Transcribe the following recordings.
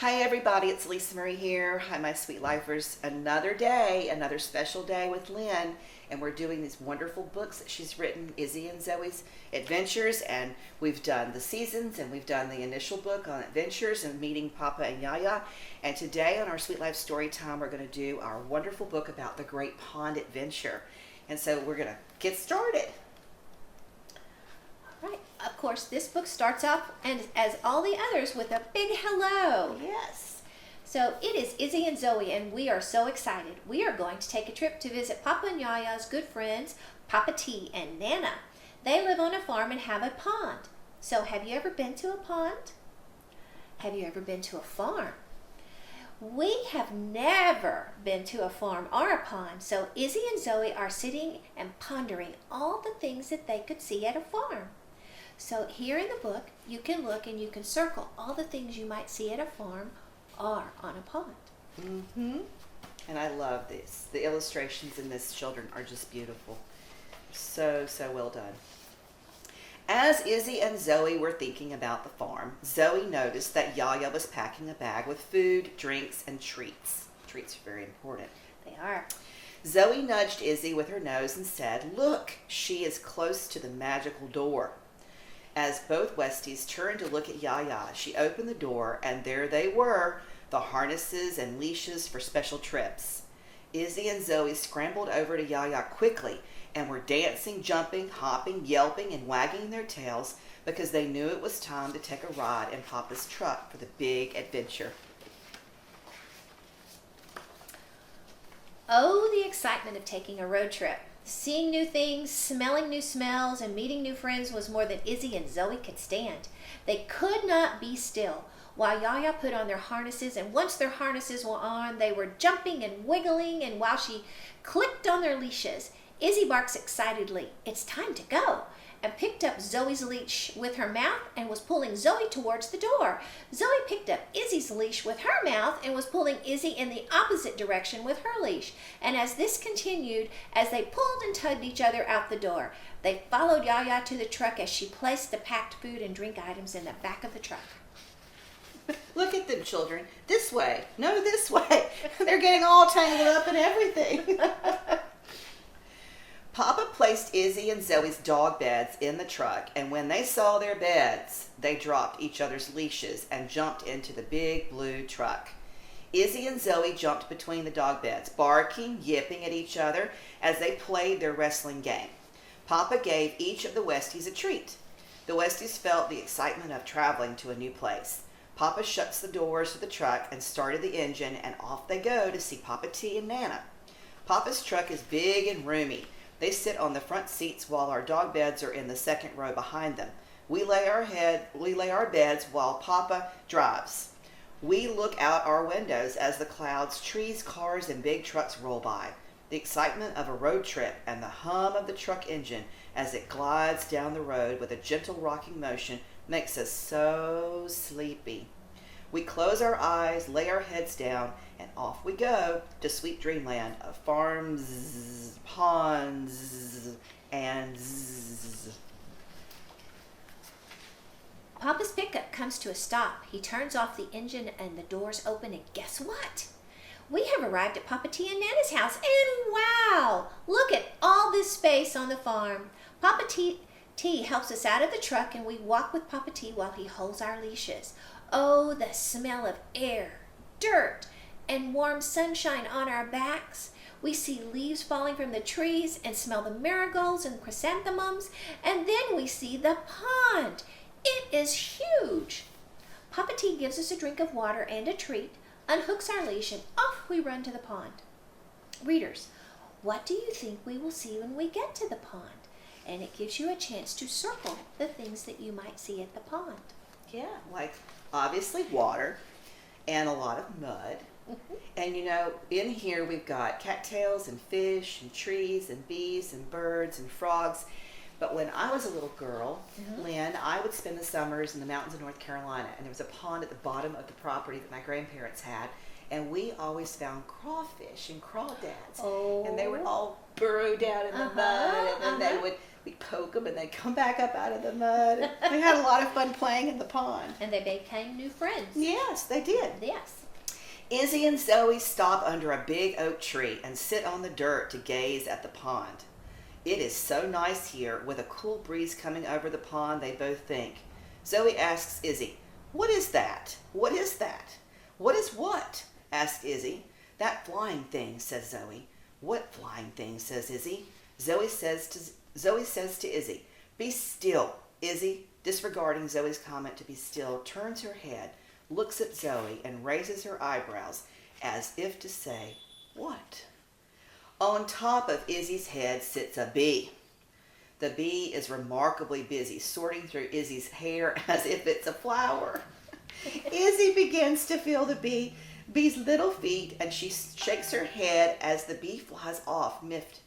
Hi everybody, it's Lisa Marie here. Hi my sweet lifers. Another day, another special day with Lyn, and we're doing these wonderful books that she's written, Izzy and Zoey's Adventures, and we've done the seasons and we've done the initial book on adventures and meeting Papa and Yaya. And today on our Sweet Life Storytime, we're going to do our wonderful book about the Great Pond Adventure. And so we're going to get started. Right. Of course, this book starts off, and as all the others, with a big hello. Yes. So it is Izzy and Zoey, and we are so excited. We are going to take a trip to visit Papa and Yaya's good friends, Papa T and Nana. They live on a farm and have a pond. So have you ever been to a pond? Have you ever been to a farm? We have never been to a farm or a pond, so Izzy and Zoey are sitting and pondering all the things that they could see at a farm. So here in the book, you can look and you can circle all the things you might see at a farm or on a pond. Mm-hmm. And I love this. The illustrations in this, children, are just beautiful. So well done. As Izzy and Zoey were thinking about the farm, Zoey noticed that Yaya was packing a bag with food, drinks, and treats. Treats are very important. They are. Zoey nudged Izzy with her nose and said, "Look, she is close to the magical door." As both Westies turned to look at Yaya, she opened the door, and there they were, the harnesses and leashes for special trips. Izzy and Zoey scrambled over to Yaya quickly and were dancing, jumping, hopping, yelping, and wagging their tails because they knew it was time to take a ride in Papa's truck for the big adventure. Oh, the excitement of taking a road trip. Seeing new things, smelling new smells, and meeting new friends was more than Izzy and Zoey could stand. They could not be still while Yaya put on their harnesses, and once their harnesses were on, they were jumping and wiggling, and while she clicked on their leashes, Izzy barks excitedly, "It's time to go," and picked up Zoey's leash with her mouth and was pulling Zoey towards the door. Zoey picked up Izzy's leash with her mouth and was pulling Izzy in the opposite direction with her leash. And as this continued, as they pulled and tugged each other out the door, they followed Yaya to the truck as she placed the packed food and drink items in the back of the truck. Look at them, children. This way. No, this way. They're getting all tangled up and everything. Papa placed Izzy and Zoey's dog beds in the truck, and when they saw their beds, they dropped each other's leashes and jumped into the big blue truck. Izzy and Zoey jumped between the dog beds, barking, yipping at each other as they played their wrestling game. Papa gave each of the Westies a treat. The Westies felt the excitement of traveling to a new place. Papa shuts the doors to the truck and started the engine, and off they go to see Papa T and Nana. Papa's truck is big and roomy. They sit on the front seats while our dog beds are in the second row behind them. We lay our beds while Papa drives. We look out our windows as the clouds, trees, cars, and big trucks roll by. The excitement of a road trip and the hum of the truck engine as it glides down the road with a gentle rocking motion makes us so sleepy. We close our eyes, lay our heads down, and off we go to sweet dreamland of farms, ponds, and zzz. Papa's pickup comes to a stop. He turns off the engine and the doors open, and guess what? We have arrived at Papa T and Nana's house, and wow! Look at all this space on the farm. Papa T helps us out of the truck, and we walk with Papa T while he holds our leashes. Oh, the smell of air, dirt, and warm sunshine on our backs. We see leaves falling from the trees and smell the marigolds and chrysanthemums, and then we see the pond. It is huge. Papa T gives us a drink of water and a treat, unhooks our leash, and off we run to the pond. Readers, what do you think we will see when we get to the pond? And it gives you a chance to circle the things that you might see at the pond. Yeah, like obviously water and a lot of mud. Mm-hmm. And you know, in here we've got cattails and fish and trees and bees and birds and frogs. But when I was a little girl, Lyn, I would spend the summers in the mountains of North Carolina, and there was a pond at the bottom of the property that my grandparents had, and we always found crawfish and crawdads. Oh. And they would all burrow down in the mud, and then they would We poke them and they come back up out of the mud. We had a lot of fun playing in the pond. And they became new friends. Yes, they did. Yes. Izzy and Zoey stop under a big oak tree and sit on the dirt to gaze at the pond. It is so nice here, with a cool breeze coming over the pond, they both think. Zoey asks Izzy, "What is that? What is that?" "What is what?" asks Izzy. "That flying thing," says Zoey. "What flying thing?" says Izzy. Zoey says to Izzy, "Be still." Izzy, disregarding Zoey's comment to be still, turns her head, looks at Zoey, and raises her eyebrows as if to say, "What?" On top of Izzy's head sits a bee. The bee is remarkably busy sorting through Izzy's hair as if it's a flower. Izzy begins to feel the bee's little feet, and she shakes her head as the bee flies off, miffed.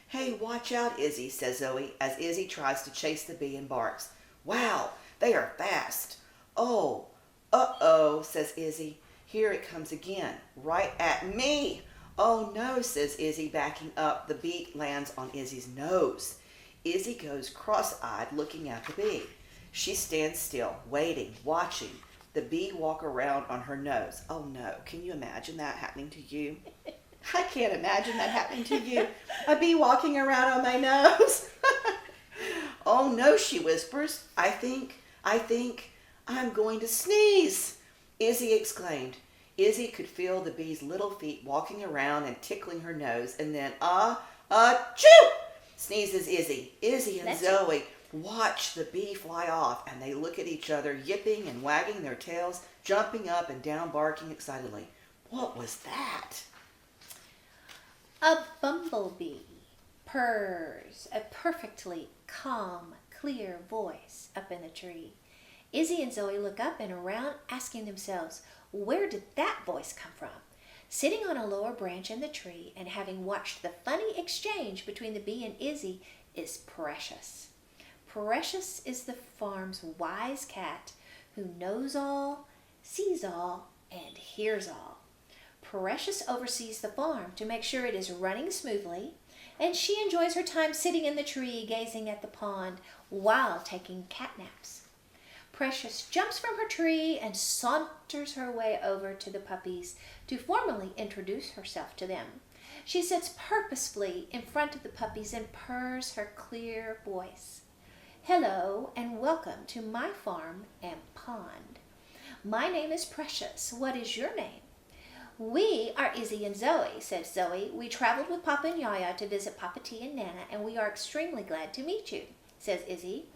"Hey, watch out, Izzy," says Zoey, as Izzy tries to chase the bee and barks. "Wow, they are fast." "Oh, uh-oh," says Izzy. "Here it comes again, right at me." "Oh no," says Izzy, backing up. The bee lands on Izzy's nose. Izzy goes cross-eyed, looking at the bee. She stands still, waiting, watching the bee walk around on her nose. Oh no, can you imagine that happening to you? I can't imagine that happening to you. A bee walking around on my nose. "Oh no," she whispers. I think I'm going to sneeze," Izzy exclaimed. Izzy could feel the bee's little feet walking around and tickling her nose, and then, achoo! Sneezes Izzy. Izzy and Zoey watch the bee fly off, and they look at each other, yipping and wagging their tails, jumping up and down, barking excitedly. What was that? A bumblebee purrs, a perfectly calm, clear voice up in the tree. Izzy and Zoey look up and around, asking themselves, where did that voice come from? Sitting on a lower branch in the tree and having watched the funny exchange between the bee and Izzy is Precious. Precious is the farm's wise cat who knows all, sees all, and hears all. Precious oversees the farm to make sure it is running smoothly, and she enjoys her time sitting in the tree gazing at the pond while taking cat naps. Precious jumps from her tree and saunters her way over to the puppies to formally introduce herself to them. She sits purposefully in front of the puppies and purrs her clear voice. Hello and welcome to my farm and pond. My name is Precious. What is your name? We are Izzy and Zoey, said Zoey. We traveled with Papa and Yaya to visit Papa T and Nana, and we are extremely glad to meet you, says Izzy.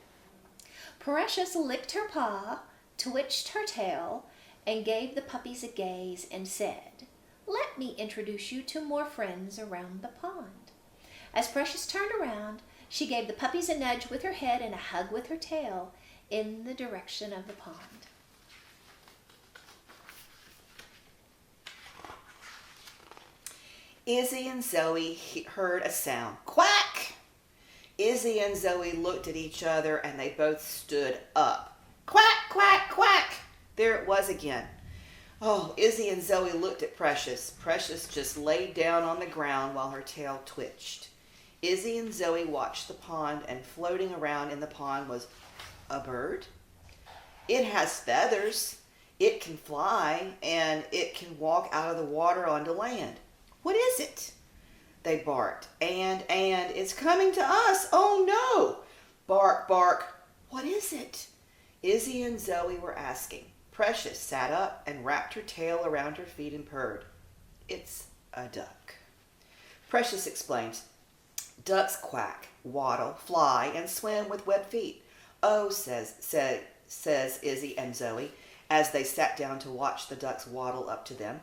Precious licked her paw, twitched her tail, and gave the puppies a gaze and said, Let me introduce you to more friends around the pond. As Precious turned around, she gave the puppies a nudge with her head and a hug with her tail in the direction of the pond. Izzy and Zoey heard a sound. Quack! Izzy and Zoey looked at each other and they both stood up. Quack, quack, quack! There it was again. Oh, Izzy and Zoey looked at Precious. Precious just laid down on the ground while her tail twitched. Izzy and Zoey watched the pond, and floating around in the pond was a bird. It has feathers. It can fly, and it can walk out of the water onto land. What is it? They barked. And it's coming to us. Oh no! Bark, bark. What is it? Izzy and Zoey were asking. Precious sat up and wrapped her tail around her feet and purred. It's a duck. Precious explained. Ducks quack, waddle, fly, and swim with webbed feet. Oh, says Izzy and Zoey, as they sat down to watch the ducks waddle up to them.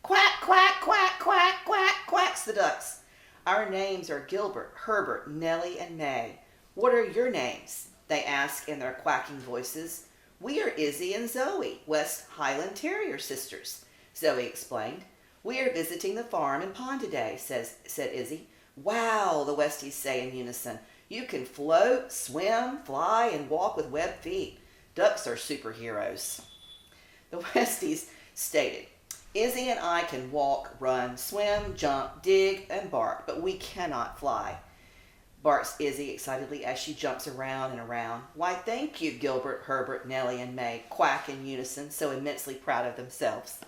Quack, quack, quack, quack, quack, quacks the ducks. Our names are Gilbert, Herbert, Nellie, and May. What are your names? They ask in their quacking voices. We are Izzy and Zoey, West Highland Terrier sisters, Zoey explained. We are visiting the farm and pond today, said Izzy. Wow, the Westies say in unison. You can float, swim, fly, and walk with webbed feet. Ducks are superheroes. The Westies stated, Izzy and I can walk, run, swim, jump, dig, and bark, but we cannot fly. barks Izzy excitedly as she jumps around and around. Why, thank you, Gilbert, Herbert, Nellie, and May quack in unison, so immensely proud of themselves.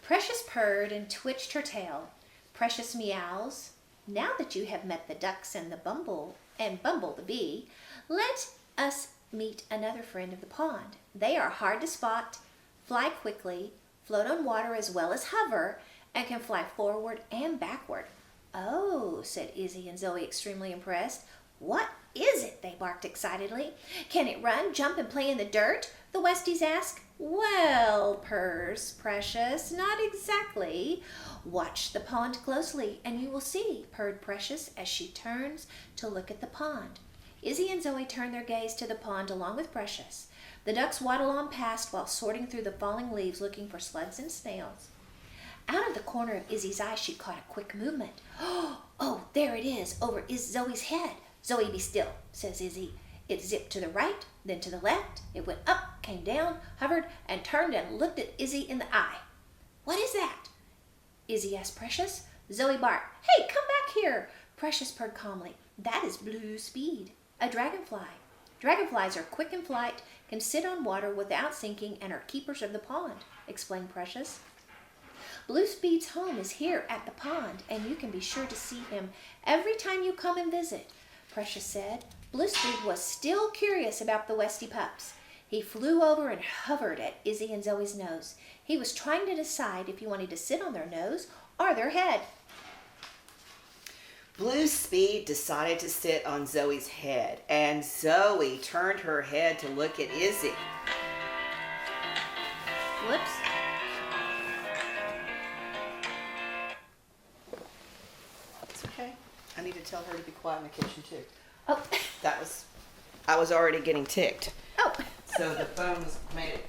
Precious purred and twitched her tail. Precious meows. Now that you have met the ducks and Bumble the bee, let us meet another friend of the pond. They are hard to spot, fly quickly, float on water as well as hover, and can fly forward and backward. Oh, said Izzy and Zoey, extremely impressed. What is it? They barked excitedly. Can it run, jump, and play in the dirt? The Westies asked. Well, purrs Precious, not exactly. Watch the pond closely, and you will see, purred Precious as she turns to look at the pond. Izzy and Zoey turned their gaze to the pond along with Precious. The ducks waddle on past while sorting through the falling leaves looking for slugs and snails. Out of the corner of Izzy's eye, she caught a quick movement. Oh, there it is, over Zoey's head. Zoey, be still, says Izzy. It zipped to the right, then to the left. It went up, came down, hovered, and turned and looked at Izzy in the eye. What is that? Izzy asked Precious. Zoey barked. Hey, come back here. Precious purred calmly. That is Blue Speed, a dragonfly. Dragonflies are quick in flight, can sit on water without sinking, and are keepers of the pond, explained Precious. Blue Speed's home is here at the pond, and you can be sure to see him every time you come and visit, Precious said. Blue Speed was still curious about the Westie pups. He flew over and hovered at Izzy and Zoey's nose. He was trying to decide if he wanted to sit on their nose or their head. Blue Speed decided to sit on Zoey's head, and Zoey turned her head to look at Izzy. Whoops. It's okay. I need to tell her to be quiet in the kitchen, too. Oh. I was already getting ticked. Oh. So the phone made it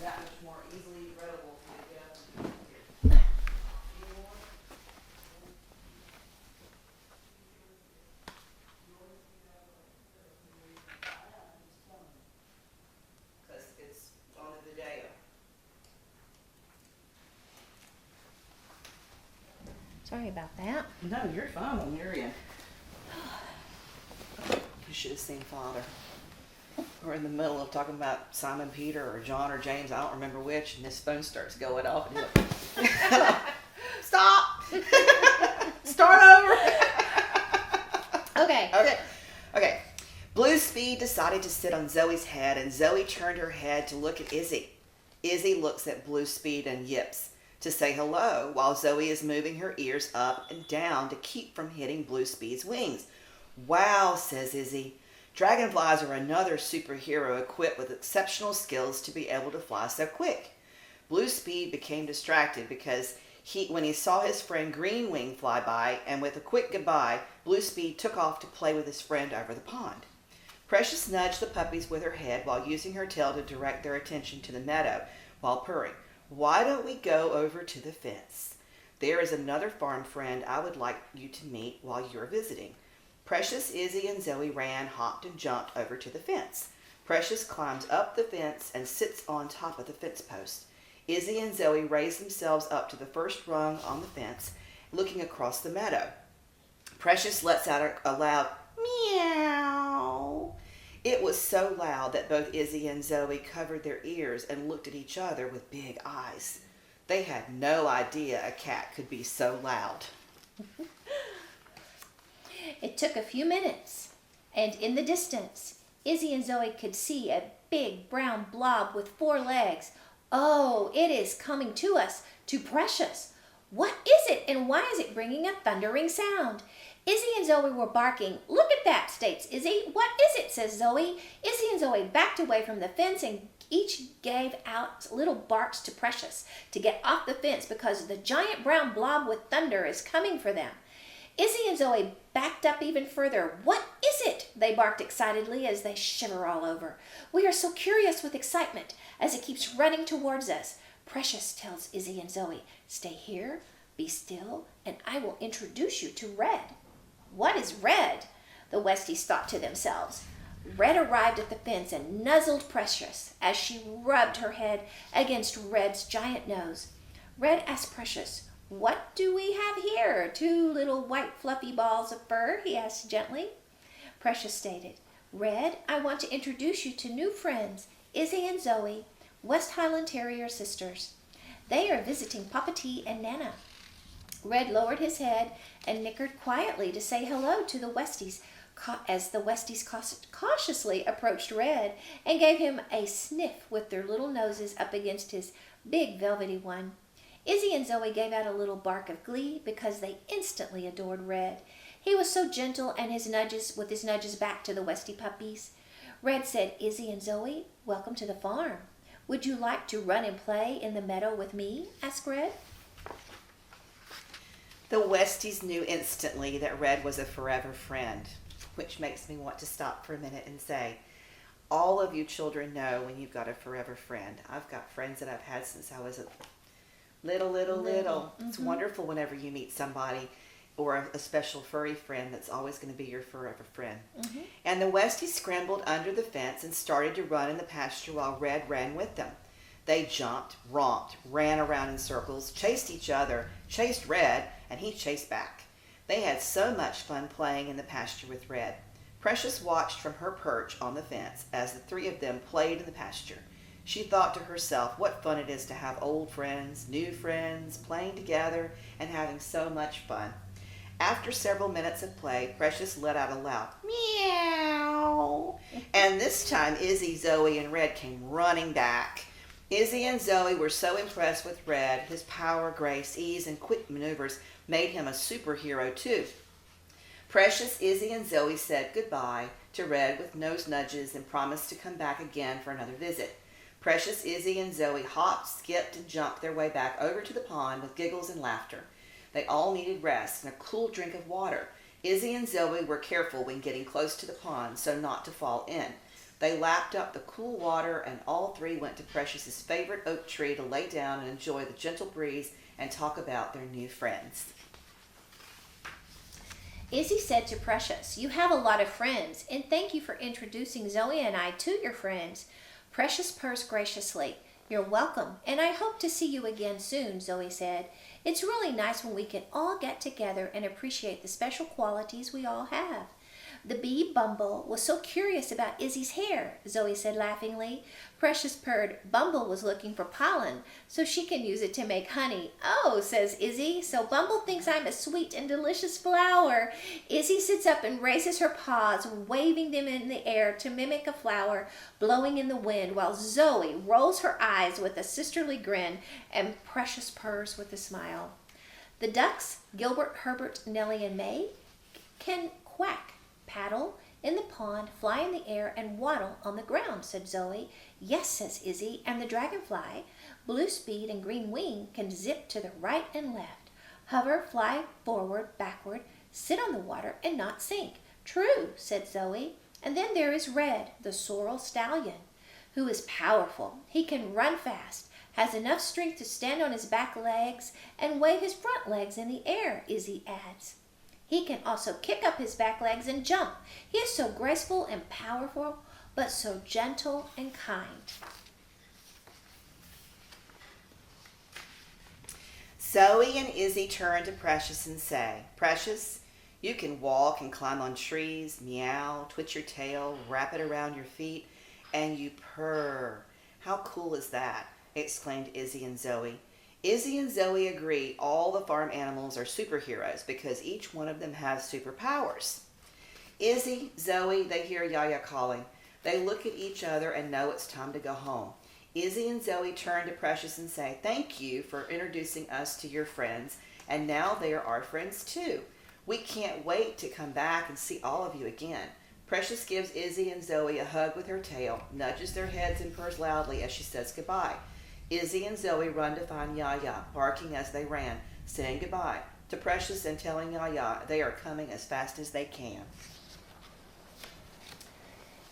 that much more easily readable for you to get up. Because it's on the video. Sorry about that. No, you're fine on your end. You should have seen Father. We're in the middle of talking about Simon Peter or John or James, I don't remember which, and this phone starts going off. And he's like, stop! Start over! Okay. Blue Speed decided to sit on Zoey's head, and Zoey turned her head to look at Izzy. Izzy looks at Blue Speed and yips to say hello, while Zoey is moving her ears up and down to keep from hitting Blue Speed's wings. Wow, says Izzy. Dragonflies are another superhero equipped with exceptional skills to be able to fly so quick. Blue Speed became distracted because when he saw his friend Green Wing fly by, and with a quick goodbye, Blue Speed took off to play with his friend over the pond. Precious nudged the puppies with her head while using her tail to direct their attention to the meadow while purring. Why don't we go over to the fence? There is another farm friend I would like you to meet while you're visiting. Precious, Izzy, and Zoey ran, hopped, and jumped over to the fence. Precious climbs up the fence and sits on top of the fence post. Izzy and Zoey raise themselves up to the first rung on the fence, looking across the meadow. Precious lets out a loud meow. It was so loud that both Izzy and Zoey covered their ears and looked at each other with big eyes. They had no idea a cat could be so loud. It took a few minutes, and in the distance, Izzy and Zoey could see a big brown blob with 4 legs. Oh, it is coming to us, to Precious. What is it, and why is it bringing a thundering sound? Izzy and Zoey were barking. Look at that, states Izzy. What is it, says Zoey. Izzy and Zoey backed away from the fence and each gave out little barks to Precious to get off the fence because the giant brown blob with thunder is coming for them. Izzy and Zoey backed up even further. What is it? They barked excitedly as they shiver all over. We are so curious with excitement as it keeps running towards us. Precious tells Izzy and Zoey, stay here, be still, and I will introduce you to Red. What is Red? The Westies thought to themselves. Red arrived at the fence and nuzzled Precious as she rubbed her head against Red's giant nose. Red asked Precious, "What do we have here? 2 little white fluffy balls of fur?" he asked gently. Precious stated, "Red, I want to introduce you to new friends, Izzy and Zoey, West Highland Terrier sisters. They are visiting Papa T and Nana." Red lowered his head and nickered quietly to say hello to the Westies as the Westies cautiously approached Red and gave him a sniff with their little noses up against his big velvety one. Izzy and Zoey gave out a little bark of glee because they instantly adored Red. He was so gentle and his nudges back to the Westie puppies. Red said, "Izzy and Zoey, welcome to the farm. Would you like to run and play in the meadow with me?" asked Red. The Westies knew instantly that Red was a forever friend, which makes me want to stop for a minute and say, all of you children know when you've got a forever friend. I've got friends that I've had since I was a little. Mm-hmm. It's wonderful whenever you meet somebody or a special furry friend that's always going to be your forever friend. Mm-hmm. And the Westies scrambled under the fence and started to run in the pasture while Red ran with them. They jumped, romped, ran around in circles, chased each other, chased Red, and he chased back. They had so much fun playing in the pasture with Red. Precious watched from her perch on the fence as the 3 of them played in the pasture. She thought to herself what fun it is to have old friends, new friends, playing together, and having so much fun. After several minutes of play, Precious let out a loud meow. And this time Izzy, Zoey, and Red came running back. Izzy and Zoey were so impressed with Red. His power, grace, ease, and quick maneuvers made him a superhero too. Precious, Izzy, and Zoey said goodbye to Red with nose nudges and promised to come back again for another visit. Precious, Izzy, and Zoey hopped, skipped, and jumped their way back over to the pond with giggles and laughter. They all needed rest and a cool drink of water. Izzy and Zoey were careful when getting close to the pond so not to fall in. They lapped up the cool water and all 3 went to Precious's favorite oak tree to lay down and enjoy the gentle breeze and talk about their new friends. Izzy said to Precious, "You have a lot of friends, and thank you for introducing Zoey and I to your friends." Precious pursed graciously. "You're welcome, and I hope to see you again soon," Zoey said. "It's really nice when we can all get together and appreciate the special qualities we all have." "The bee Bumble was so curious about Izzy's hair," Zoey said laughingly. Precious purred, "Bumble was looking for pollen so she can use it to make honey." "Oh," says Izzy, "so Bumble thinks I'm a sweet and delicious flower." Izzy sits up and raises her paws, waving them in the air to mimic a flower blowing in the wind, while Zoey rolls her eyes with a sisterly grin and Precious purrs with a smile. "The ducks, Gilbert, Herbert, Nellie, and May, can quack, paddle in the pond, fly in the air, and waddle on the ground," said Zoey. "Yes," says Izzy, "and the dragonfly, Blue Speed and Green Wing, can zip to the right and left, hover, fly forward, backward, sit on the water, and not sink." "True," said Zoey. "And then there is Red, the sorrel stallion, who is powerful. He can run fast, has enough strength to stand on his back legs and wave his front legs in the air," Izzy adds. "He can also kick up his back legs and jump. He is so graceful and powerful, but so gentle and kind." Zoey and Izzy turned to Precious and say, "Precious, you can walk and climb on trees, meow, twitch your tail, wrap it around your feet, and you purr. How cool is that?" exclaimed Izzy and Zoey. Izzy and Zoey agree all the farm animals are superheroes because each one of them has superpowers. Izzy, Zoey, they hear Yaya calling. They look at each other and know it's time to go home. Izzy and Zoey turn to Precious and say, "Thank you for introducing us to your friends, and now they are our friends too. We can't wait to come back and see all of you again." Precious gives Izzy and Zoey a hug with her tail, nudges their heads and purrs loudly as she says goodbye. Izzy and Zoey run to find Yaya, barking as they ran, saying goodbye to Precious and telling Yaya they are coming as fast as they can.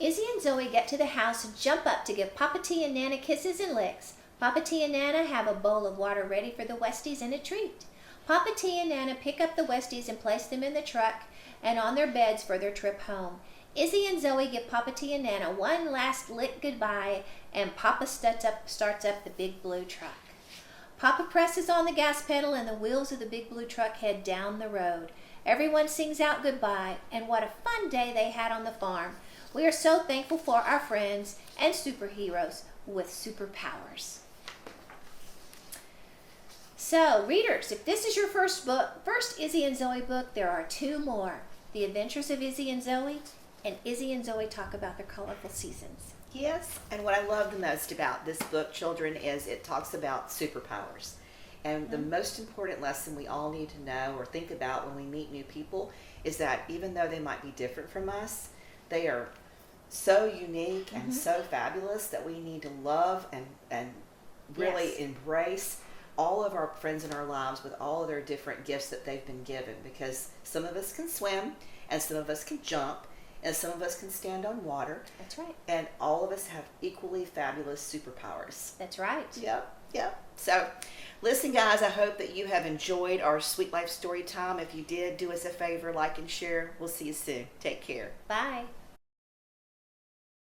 Izzy and Zoey get to the house and jump up to give Papa T and Nana kisses and licks. Papa T and Nana have a bowl of water ready for the Westies and a treat. Papa T and Nana pick up the Westies and place them in the truck and on their beds for their trip home. Izzy and Zoey give Papa T and Nana one last lick goodbye, and Papa starts up the big blue truck. Papa presses on the gas pedal and the wheels of the big blue truck head down the road. Everyone sings out goodbye, and what a fun day they had on the farm. We are so thankful for our friends and superheroes with superpowers. So, readers, if this is your first Izzy and Zoey book, there are 2 more. The Adventures of Izzy and Zoey, and Izzy and Zoey Talk About Their Colorful Seasons. Yes, and what I love the most about this book, children, is it talks about superpowers. And the most important lesson we all need to know or think about when we meet new people is that even though they might be different from us, they are so unique and so fabulous that we need to love and really embrace all of our friends in our lives with all of their different gifts that they've been given, because some of us can swim and some of us can jump and some of us can stand on water. That's right. And all of us have equally fabulous superpowers. That's right. Yep. So, listen, guys, I hope that you have enjoyed our Sweet Life story time. If you did, do us a favor, like and share. We'll see you soon. Take care. Bye.